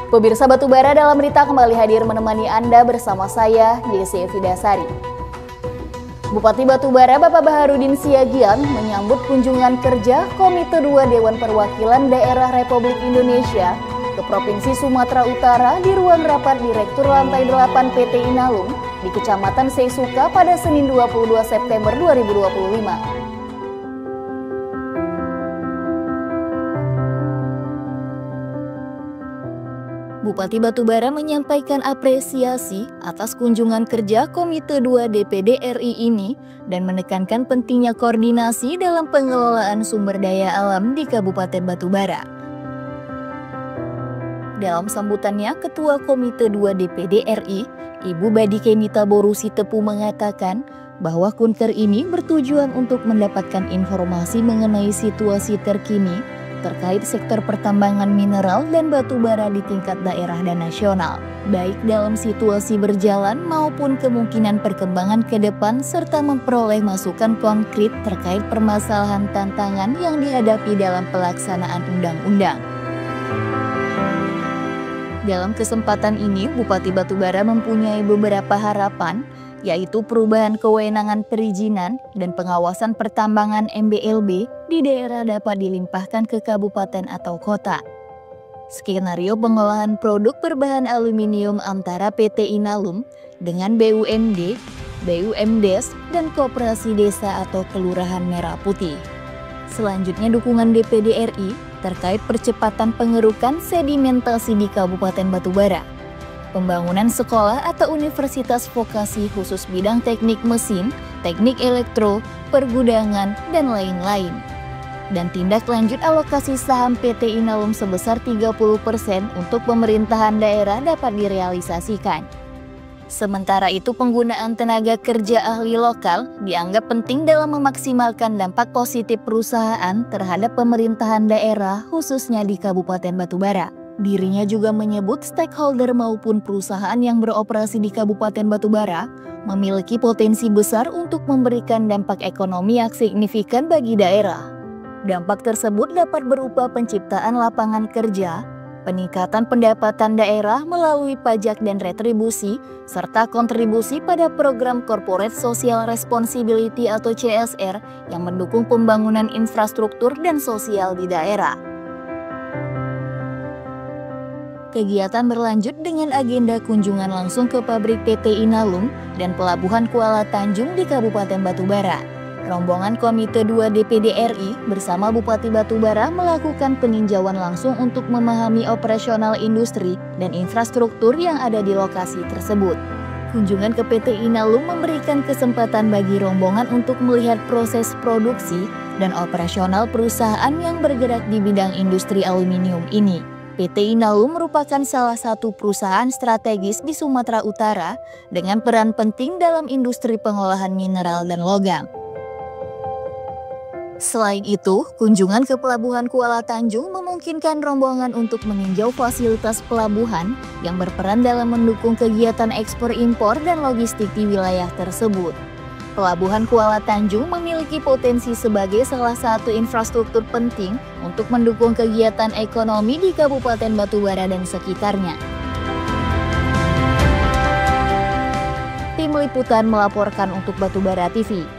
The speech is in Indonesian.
Pemirsa Batubara dalam berita kembali hadir menemani Anda bersama saya, Desi Evidasari. Bupati Batubara Bapak Baharudin Siagian menyambut kunjungan kerja Komite 2 Dewan Perwakilan Daerah Republik Indonesia ke Provinsi Sumatera Utara di ruang rapat Direktur Lantai 8 PT Inalum di Kecamatan Seisuka pada Senin 22 September 2025. Bupati Batubara menyampaikan apresiasi atas kunjungan kerja Komite 2 DPD RI ini dan menekankan pentingnya koordinasi dalam pengelolaan sumber daya alam di Kabupaten Batubara. Dalam sambutannya, Ketua Komite 2 DPD RI, Ibu Badi Kenita Borusi Tepu mengatakan bahwa kunker ini bertujuan untuk mendapatkan informasi mengenai situasi terkini terkait sektor pertambangan mineral dan batu bara di tingkat daerah dan nasional, baik dalam situasi berjalan maupun kemungkinan perkembangan ke depan, serta memperoleh masukan konkret terkait permasalahan tantangan yang dihadapi dalam pelaksanaan undang-undang. Dalam kesempatan ini, Bupati Batubara mempunyai beberapa harapan, yaitu perubahan kewenangan perizinan dan pengawasan pertambangan MBLB di daerah dapat dilimpahkan ke kabupaten atau kota. Skenario pengolahan produk berbahan aluminium antara PT Inalum dengan BUMD, BUMDes, dan Koperasi Desa atau Kelurahan Merah Putih. Selanjutnya, dukungan DPD RI terkait percepatan pengerukan sedimentasi di Kabupaten Batubara. Pembangunan sekolah atau universitas vokasi khusus bidang teknik mesin, teknik elektro, pergudangan, dan lain-lain. Dan tindak lanjut alokasi saham PT Inalum sebesar 30% untuk pemerintahan daerah dapat direalisasikan. Sementara itu, penggunaan tenaga kerja ahli lokal dianggap penting dalam memaksimalkan dampak positif perusahaan terhadap pemerintahan daerah khususnya di Kabupaten Batubara. Dirinya juga menyebut stakeholder maupun perusahaan yang beroperasi di Kabupaten Batubara memiliki potensi besar untuk memberikan dampak ekonomi yang signifikan bagi daerah. Dampak tersebut dapat berupa penciptaan lapangan kerja, peningkatan pendapatan daerah melalui pajak dan retribusi, serta kontribusi pada program Corporate Social Responsibility atau CSR yang mendukung pembangunan infrastruktur dan sosial di daerah. Kegiatan berlanjut dengan agenda kunjungan langsung ke pabrik PT Inalum dan Pelabuhan Kuala Tanjung di Kabupaten Batubara. Rombongan Komite 2 DPD RI bersama Bupati Batubara melakukan peninjauan langsung untuk memahami operasional industri dan infrastruktur yang ada di lokasi tersebut. Kunjungan ke PT Inalum memberikan kesempatan bagi rombongan untuk melihat proses produksi dan operasional perusahaan yang bergerak di bidang industri aluminium ini. PT Inalum merupakan salah satu perusahaan strategis di Sumatera Utara dengan peran penting dalam industri pengolahan mineral dan logam. Selain itu, kunjungan ke Pelabuhan Kuala Tanjung memungkinkan rombongan untuk meninjau fasilitas pelabuhan yang berperan dalam mendukung kegiatan ekspor impor dan logistik di wilayah tersebut. Pelabuhan Kuala Tanjung memiliki potensi sebagai salah satu infrastruktur penting untuk mendukung kegiatan ekonomi di Kabupaten Batubara dan sekitarnya. Tim Liputan melaporkan untuk Batubara TV.